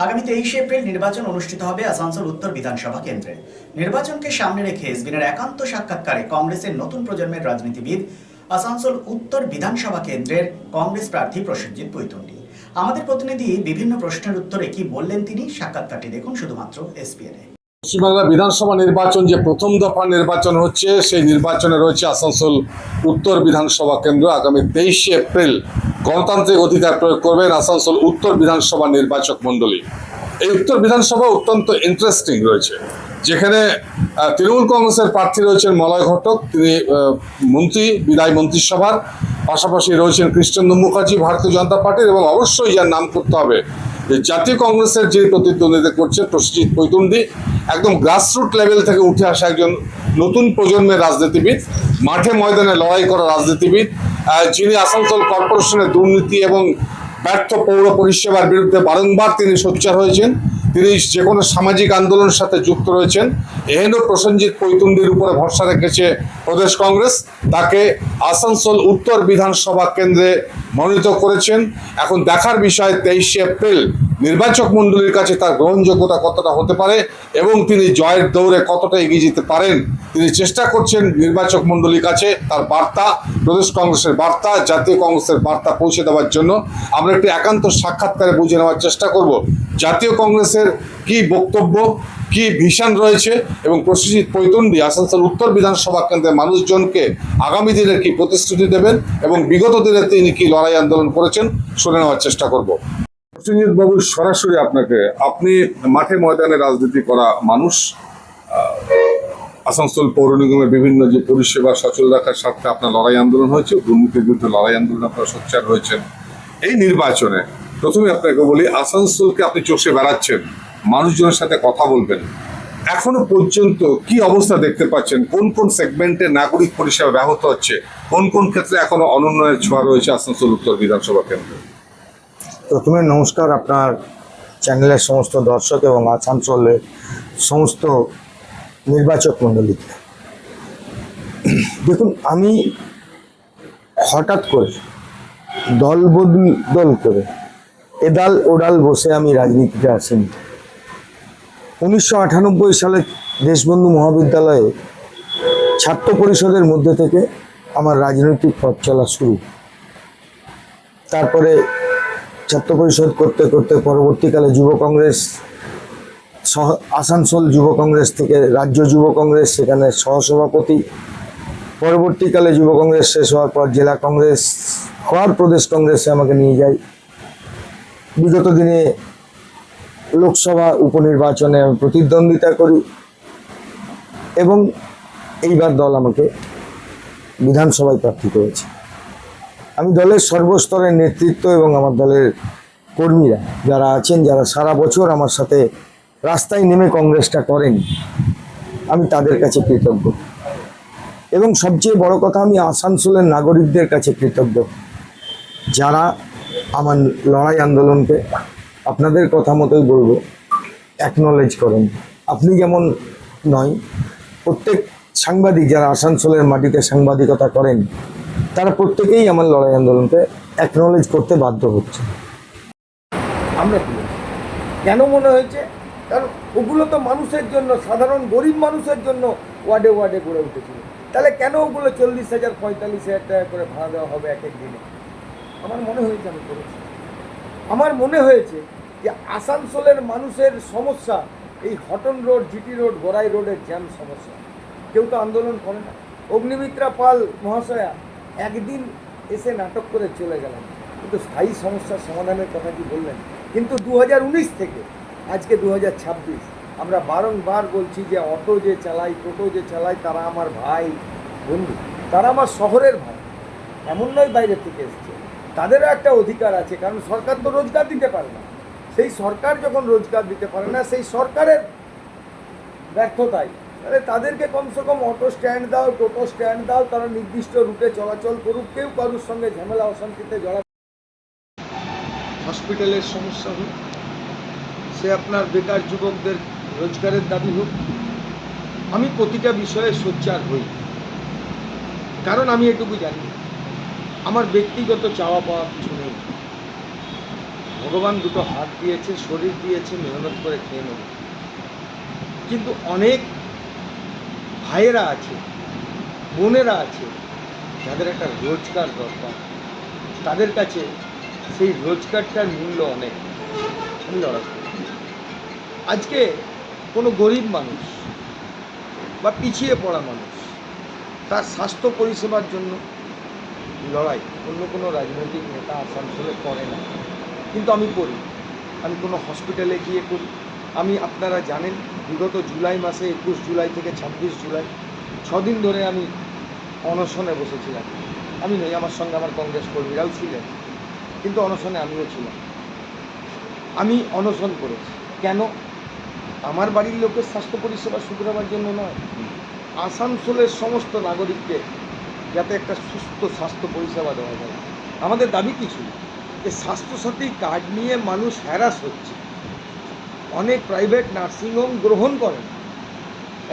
আগামী 23 এপ্রিল নির্বাচন অনুষ্ঠিত হবে আসানসোল উত্তর বিধানসভা কেন্দ্রে। নির্বাচনকে সামনে রেখে এসবিনের একান্ত সাক্ষাৎকারে কংগ্রেসের নতুন প্রজন্মের রাজনীতিবিদ আসানসোল উত্তর বিধানসভা কেন্দ্রের কংগ্রেস প্রার্থী প্রসেনজিৎ পৈতুন্ডি। আমাদের প্রতিনিধি বিভিন্ন প্রশ্নের উত্তরে কি বললেন তিনি, সাক্ষাৎকারটি দেখুন শুধুমাত্র এসপিএন। পশ্চিমবাংলা বিধানসভা নির্বাচন যে প্রথম দফা নির্বাচন হচ্ছে, সেই নির্বাচনে রয়েছে আসানসোল উত্তর বিধানসভা কেন্দ্র। আগামী 23 এপ্রিল গণতান্ত্রিক অধিকার প্রয়োগ করবেন আসানসোল উত্তর বিধানসভা নির্বাচক মণ্ডলী। এই উত্তর বিধানসভা অত্যন্ত ইন্টারেস্টিং রয়েছে, যেখানে তৃণমূল কংগ্রেসের প্রার্থী রয়েছেন মলয় ঘটক, তিনি মন্ত্রী, বিদায় মন্ত্রিসভার। পাশাপাশি রয়েছেন কৃষ্ণেন্দু মুখার্জি ভারতীয় জনতা পার্টির, এবং অবশ্যই যার নাম করতে হবে যে জাতীয় কংগ্রেসের যিনি প্রতিদ্বন্দ্বিতা করছেন প্রসেনজিৎ পৈতুন্ডি, একদম গ্রাসরুট লেভেল থেকে উঠে আসা একজন নতুন প্রজন্মের রাজনীতিবিদ, মাঠে ময়দানে লড়াই করা রাজনীতিবিদ, যিনি আসানসোল কর্পোরেশনের দুর্নীতি এবং ব্যর্থ পৌর পরিষেবার বিরুদ্ধে বারংবার তিনি সোচ্চার হয়েছেন। তিনি যে কোনো সামাজিক আন্দোলনের সাথে যুক্ত রয়েছেন। এহেন প্রসেনজিৎ পৈতুন্ডির উপরে ভরসা রেখেছে প্রদেশ কংগ্রেস, তাকে আসানসোল উত্তর বিধানসভা কেন্দ্রে মনোনীত করেছেন। এখন দেখার বিষয় 23 এপ্রিল নির্বাচক মণ্ডলীর কাছে তার গ্রহণযোগ্যতা কতটা হতে পারে এবং তিনি জয়ের দৌড়ে কতটা এগিয়ে যেতে পারেন। তিনি চেষ্টা করছেন নির্বাচক মণ্ডলীর কাছে তার বার্তা, প্রদেশ কংগ্রেসের বার্তা, জাতীয় কংগ্রেসের বার্তা পৌঁছে দেওয়ার জন্য। আমরা একটি একান্ত সাক্ষাৎকারে বুঝে নেওয়ার চেষ্টা করব জাতীয় কংগ্রেসের কি বক্তব্য, কি ভিশন রয়েছে, এবং প্রসেনজিৎ পৈতুন্ডি আসানসোল উত্তর বিধানসভা কেন্দ্রের মানুষজনকে আগামী দিনের কি প্রতিশ্রুতি দেবেন এবং বিগত দিনে তিনি কি লড়াই আন্দোলন করেছেন শুনে নেওয়ার চেষ্টা করব। প্রসেনজিৎ বাবু, সরাসরি আপনাকে, আপনি মাঠে ময়দানে রাজনীতি করা মানুষ, আসানসোল পৌর নিগমের বিভিন্ন যে পরিষেবা সচল রাখার স্বার্থে আপনার লড়াই আন্দোলন হয়েছে, দুর্নীতির বিরুদ্ধে লড়াই আন্দোলন আপনারা সোচ্চার হয়েছেন। এই নির্বাচনে প্রথমে আপনাকে বলি, আসানসোলকে আপনি চষে বেড়াচ্ছেন, মানুষজনের সাথে কথা বলবেন, এখনো পর্যন্ত কি অবস্থা দেখতে পাচ্ছেন? কোন কোন সেগমেন্টে নাগরিক পরিষেবা ব্যাহত হচ্ছে, কোন কোন ক্ষেত্রে এখনো অনুন্নয়নের ছোঁয়া রয়েছে আসানসোল উত্তর বিধানসভা কেন্দ্রে? প্রথমে নমস্কার আপনার চ্যানেলের সমস্ত দর্শক এবং আসানসোলের সমস্ত নির্বাচক মণ্ডলীকে। দেখুন, আমি হঠাৎ করে দল বদল করে এডাল ওডাল বসে আমি রাজনীতিতে আসিনি। 1998 সালে দেশবন্ধু মহাবিদ্যালয়ে ছাত্র পরিষদের মধ্যে থেকে আমার রাজনৈতিক পথ চলা শুরু। তারপরে ছাত্র পরিষদ করতে করতে পরবর্তীকালে যুব কংগ্রেস, আসানসোল যুব কংগ্রেস থেকে রাজ্য যুব কংগ্রেস, সেখানে সহসভাপতি। পরবর্তীকালে যুব কংগ্রেস শেষ হওয়ার পর জেলা কংগ্রেস হওয়ার প্রদেশ কংগ্রেসে আমাকে নিয়ে যায়। বিগত দিনে লোকসভা উপনির্বাচনে আমি প্রতিদ্বন্দ্বিতা করি এবং এইবার দল আমাকে বিধানসভায় প্রার্থী করেছে। আমি দলের সর্বস্তরের নেতৃত্ব এবং আমার দলের কর্মীরা যারা আছেন, যারা সারা বছর আমার সাথে রাস্তায় নেমে কংগ্রেসটা করেন, আমি তাদের কাছে কৃতজ্ঞ। এবং সবচেয়ে বড় কথা, আমি আসানসোলের নাগরিকদের কাছে কৃতজ্ঞ, যারা আমার লড়াই আন্দোলনকে আপনাদের কথা মতোই বলবো অ্যাকনলেজ করেন। আপনি যেমন নয়, প্রত্যেক সাংবাদিক যারা আসানসোলের মাটিতে সাংবাদিকতা করেন, তারা প্রত্যেকেই আমার লড়াই আন্দোলনকে অ্যাকনলেজ করতে বাধ্য হচ্ছে। আমরা কেন মনে হয়েছে? কারণ ওগুলো তো মানুষের জন্য, সাধারণ গরিব মানুষের জন্য ওয়ার্ডে ওয়ার্ডে গড়ে উঠেছিল। তাহলে কেন ওগুলো 40,000 45,000 টাকা করে ভাড়া দেওয়া হবে এক এক দিনে? আমার মনে হয়েছে আমি করেছি। আমার মনে হয়েছে যে আসানসোলের মানুষের সমস্যা এই Hutton road, GT road, Garai রোডের জ্যাম সমস্যা। কেউ তো আন্দোলন করে না। অগ্নিমিত্রা পাল মহাশয়া একদিন এসে নাটক করে চলে গেলেন, কিন্তু স্থায়ী সমস্যার সমাধানের কথা কি বললেন? কিন্তু 2019 থেকে আজকে 2026 আমরা বারংবার বলছি যে অটো যে চালাই, টোটো যে চালাই, তারা আমার ভাই বন্ধু, তারা আমার শহরের ভাই, এমন নয় বাইরে থেকে এসছে। তাদেরও একটা অধিকার আছে, কারণ সরকার তো রোজগার দিতে পারে না। সেই সরকার যখন রোজগার দিতে পারে না, সেই সরকারের ব্যর্থতায়, তাহলে তাদেরকে কমসে কম অটো স্ট্যান্ড দাও, টোটো স্ট্যান্ড দাও, তারা নির্দিষ্ট রুটে চলাচল করুক, কেউ কারোর সঙ্গে ঝামেলা অশান্তিতে জড়া। হসপিটালের সমস্যা হোক, সে আপনার বেকার যুবকদের রোজগারের দাবি হোক, আমি প্রতিটা বিষয়ে সোচ্চার হই। কারণ আমি এটুকু জানি, আমার ব্যক্তিগত চাওয়া পাওয়া কিছু নেই। ভগবান দুটো হাত দিয়েছে, শরীর দিয়েছে, মেহনত করে খেয়ে নেব। কিন্তু অনেক ভাইয়েরা আছে, বোনেরা আছে, যাদের একটা রোজগার দরকার, তাদের কাছে সেই রোজগারটার মূল্য অনেক। আমি লড়াই করি। আজকে কোনো গরিব মানুষ বা পিছিয়ে পড়া মানুষ তার স্বাস্থ্য পরিষেবার জন্য লড়াই অন্য কোনো রাজনৈতিক নেতা আসানসোলে করে না, কিন্তু আমি করি। আমি কোনো হসপিটালে গিয়ে করি। আমি, আপনারা জানেন, বিগত জুলাই মাসে 21 জুলাই থেকে 26 জুলাই 6 দিন ধরে আমি অনশনে বসেছিলাম। আমি নই, আমার সঙ্গে আমার কংগ্রেস কর্মীরাও ছিলেন, কিন্তু অনশনে আমিও ছিলাম। আমি অনশন করেছি কেন? আমার বাড়ির লোকের স্বাস্থ্য পরিষেবা শুধরাবার জন্য নয়, আসানসোলের সমস্ত নাগরিককে যাতে একটা সুস্থ স্বাস্থ্য পরিষেবা দেওয়া যায়। আমাদের দাবি কিছু, যে স্বাস্থ্যসাথী কার্ড নিয়ে মানুষ হ্যারাস হচ্ছে, অনেক প্রাইভেট নার্সিংহোম গ্রহণ করেন।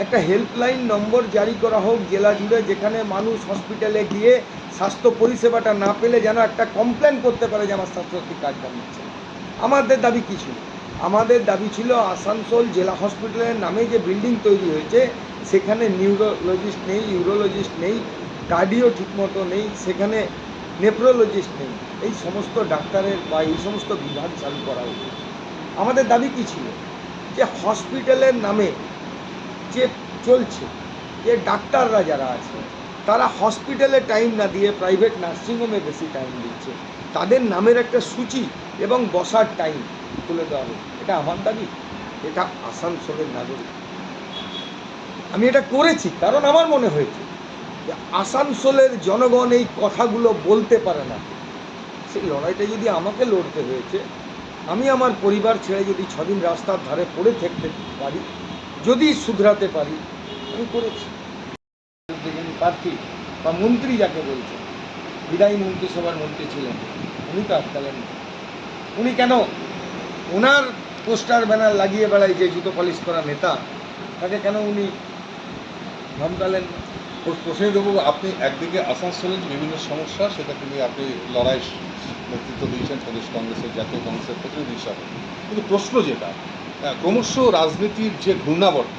একটা হেল্পলাইন নম্বর জারি করা হোক জেলা জুড়ে, যেখানে মানুষ হসপিটালে গিয়ে স্বাস্থ্য পরিষেবাটা না পেলে যেন একটা কমপ্লেন করতে পারে যে আমার স্বাস্থ্যসাথী কার্ডটা নিচ্ছে। আমাদের দাবি কি ছিল? আমাদের দাবি ছিল আসানসোল জেলা হসপিটালের নামে যে বিল্ডিং তৈরি হয়েছে, সেখানে নিউরোলজিস্ট নেই, ইউরোলজিস্ট নেই, কার্ডিও ঠিকমতো নেই, সেখানে নেফ্রোলজিস্ট নেই। এই সমস্ত ডাক্তারের বা এই সমস্ত বিভাগ চালু করা উচিত। আমাদের দাবি কী ছিল? যে হসপিটালের নামে যে চলছে, যে ডাক্তাররা যারা আছে তারা হসপিটালে টাইম না দিয়ে প্রাইভেট নার্সিংহোমে বেশি টাইম দিচ্ছে, তাদের নামের একটা সূচি এবং বসার টাইম তুলে দেওয়া হবে। এটা আমার দাবি, এটা আসানসোলের নাগরিক। আমি এটা করেছি কারণ আমার মনে হয়েছে যে আসানসোলের জনগণ এই কথাগুলো বলতে পারে না। সেই লড়াইটা যদি আমাকে লড়তে হয়েছে, আমি আমার পরিবার ছেড়ে যদি 6 দিন রাস্তার ধারে পড়ে থাকতে পারি, যদি শুধরাতে পারি, আমি করেছি। যিনি প্রার্থী বা মন্ত্রী যাকে বলছে, বিদায়ী মন্ত্রিসভার মন্ত্রী ছিলেন, উনি তো আটকালেন না। উনি কেন ওনার পোস্টার ব্যানার লাগিয়ে বেড়ায় যে জুতো পালিশ করা নেতা, তাকে কেন উনি ধমকালেন না? প্রসেনবাবু, আপনি একদিকে আসানসোলের বিভিন্ন সমস্যা সেটাকে নিয়ে আপনি লড়াই নেতৃত্ব দিয়েছেন প্রদেশ কংগ্রেসের, জাতীয় কংগ্রেসের প্রতিনিধি হিসাবে, কিন্তু প্রশ্ন যেটা ক্রমশ রাজনীতির যে ঘূর্ণাবর্ত,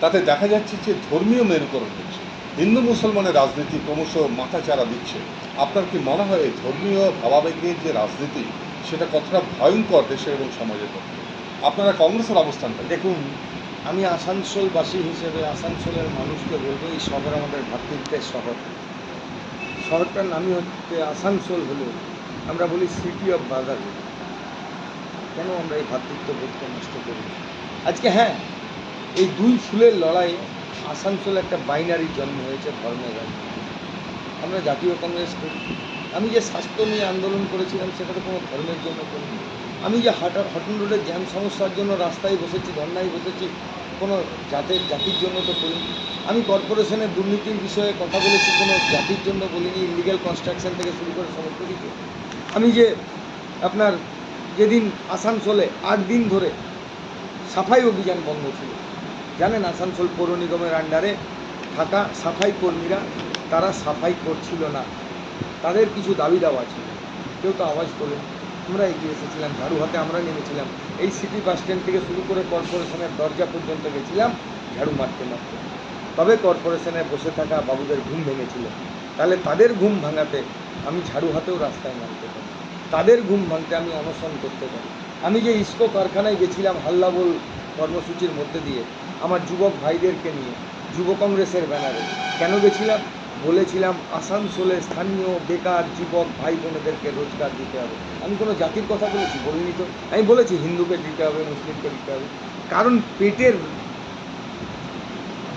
তাতে দেখা যাচ্ছে যে ধর্মীয় মেরুকরণ হচ্ছে, হিন্দু মুসলমানের রাজনীতি ক্রমশ মাথাচাড়া দিচ্ছে। আপনার কি মনে হয় এই ধর্মীয় ভাবাবেগের যে রাজনীতি, সেটা কতটা ভয়ঙ্কর দেশের এবং সমাজের পক্ষে? আপনারা কংগ্রেসের অবস্থানটা দেখুন, আমি আসানসোলবাসী হিসেবে আসানসোলের মানুষকে বলবো, এই শহর আমাদের ভ্রাতৃত্বের শহর। শহরটার নামই হচ্ছে আসানসোল, হলেও আমরা বলি সিটি অফ ব্রাদারহুড। কেন আমরা এই ভ্রাতৃত্ববোধকে নষ্ট করি? আজকে হ্যাঁ, এই দুই ফুলের লড়াইয়ে আসানসোলে একটা বাইনারির জন্ম হয়েছে, ধর্মের রাজনীতি। আমরা জাতীয় কংগ্রেস করি। আমি যে স্বাস্থ্য নিয়ে আন্দোলন করেছিলাম, সেটা তো কোনো ধর্মের জন্য করিনি। আমি যে হটন রোডের জ্যাম সমস্যার জন্য রাস্তায় বসেছি, ধর্নায় বসেছি, কোনো জাতির জন্য তো করিনি। আমি কর্পোরেশনের দুর্নীতির বিষয়ে কথা বলেছি, কোনো জাতির জন্য বলিনি। ইলিগ্যাল কনস্ট্রাকশন থেকে শুরু করে সমস্ত কিছু। আমি যে আপনার যেদিন আসানসোলে 8 দিন ধরে সাফাই অভিযান বন্ধ ছিল, জানেন, আসানসোল পৌর নিগমের আন্ডারে থাকা সাফাই কর্মীরা তারা সাফাই করছিল না, তাদের কিছু দাবি দাওয়া ছিল, কেউ তো আওয়াজ তোলেন। আমরা এগিয়ে এসেছিলাম, ঝাড়ু হাতে আমরা নেমেছিলাম, এই সিটি বাস স্ট্যান্ড থেকে শুরু করে কর্পোরেশনের দরজা পর্যন্ত গেছিলাম ঝাড়ু মারতে মারতে। তবে কর্পোরেশনে বসে থাকা বাবুদের ঘুম ভেঙেছিল, তাহলে তাদের ঘুম ভাঙাতে আমি ঝাড়ু হাতেও রাস্তায় নামতে পারি, তাদের ঘুম ভাঙতে আমি অনশন করতে পারি। আমি যে ইস্কো কারখানায় গেছিলাম হাল্লাবোল কর্মসূচির মধ্যে দিয়ে আমার যুবক ভাইদেরকে নিয়ে, যুব কংগ্রেসের ব্যানারে, কেন গেছিলাম? বলেছিলাম আসানসোলের স্থানীয় বেকার যুবক ভাই বোনেদেরকে রোজগার দিতে হবে। আমি কোনো জাতির কথা বলেছি? বলিনি তো। আমি বলেছি হিন্দুকে দিতে হবে, মুসলিমকে দিতে হবে, কারণ পেটের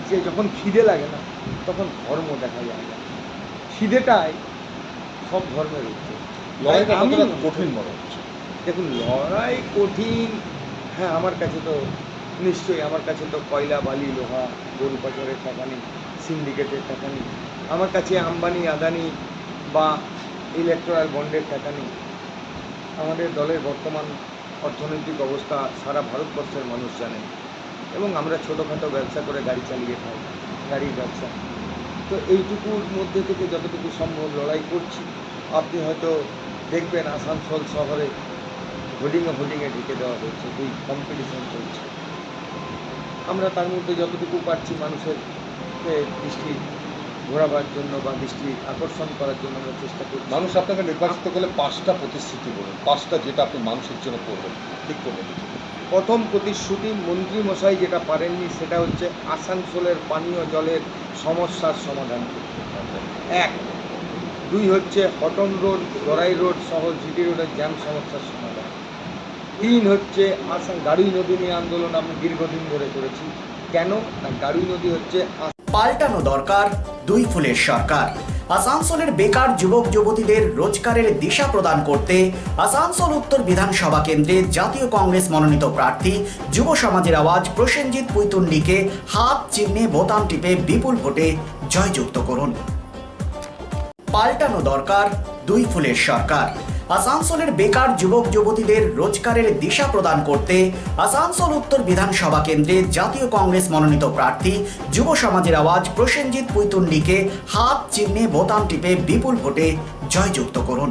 যে যখন খিদে লাগে না, তখন ধর্ম দেখা যায় না। খিদেটাই সব ধর্মের উত্তর। লড়াইটা আমি কতটা কঠিন মনে হচ্ছে? দেখুন, লড়াই কঠিন, হ্যাঁ, আমার কাছে তো নিশ্চয়ই, আমার কাছে তো কয়লা বালি লোহা গরু পাচারের টাকা নেই, সিন্ডিকেটের টাকা নেই, আমার কাছে আম্বানি আদানি বা ইলেকট্রাল বন্ডের টাকা নেই। আমাদের দলের বর্তমান অর্থনৈতিক অবস্থা সারা ভারতবর্ষের মানুষ জানে, এবং আমরা ছোটোখাটো ব্যবসা করে গাড়ি চালিয়ে খাই, গাড়ির ব্যবসা। তো এইটুকুর মধ্যে থেকে যতটুকু সম্ভব লড়াই করছি। আপনি হয়তো দেখবেন আসানসোল শহরে হোর্ডিংয়ে ঢেকে দেওয়া হয়েছে, দুই কম্পিটিশন চলছে। আমরা তার মধ্যে যতটুকু পারছি মানুষের দৃষ্টি ঘোরাবার জন্য বা দৃষ্টি আকর্ষণ করার জন্য আমরা চেষ্টা করছি। মানুষ আপনাকে নির্বাচিত করলে 5টা প্রতিশ্রুতি বলুন, 5টা যেটা আপনি মানুষের জন্য করবেন, ঠিক করবেন। প্রথম প্রতিশ্রুতি মন্ত্রী মশাই যেটা পারেননি সেটা হচ্ছে আসানসোলের পানীয় জলের সমস্যার সমাধান করতে। 1, 2 হচ্ছে হটন রোড, গড়াই রোড সহ জিটি রোডের জ্যাম সমস্যার সমাধান। 3 হচ্ছে গাড়ুই নদী নিয়ে আন্দোলন আমি দীর্ঘদিন ধরে করেছি। কেন না, গাড়ুই নদী হচ্ছে পাল্টানো দরকার দুই ফুলের সরকার। আসানসোলের বেকার যুবক যুবতীদের রোজগারের দিশা প্রদান করতে আসানসোল উত্তর বিধানসভা কেন্দ্রে জাতীয় কংগ্রেস মনোনীত প্রার্থী যুব সমাজের আওয়াজ প্রসেনজিৎ পুইতুন্ডিকে হাত চিহ্নে বোতাম টিপে বিপুল ভোটে জয়যুক্ত করুন। পাল্টানো দরকার দুই ফুলের সরকার। আসানসোলের বেকার যুবক যুবতীদের রোজগারের দিশা প্রদান করতে আসানসোল উত্তর বিধানসভা কেন্দ্রে জাতীয় কংগ্রেস মনোনীত প্রার্থী যুব সমাজের আওয়াজ প্রসেনজিৎ পুইতুন্ডিকে হাত চিহ্নে বোতাম টিপে বিপুল ভোটে জয়যুক্ত করুন।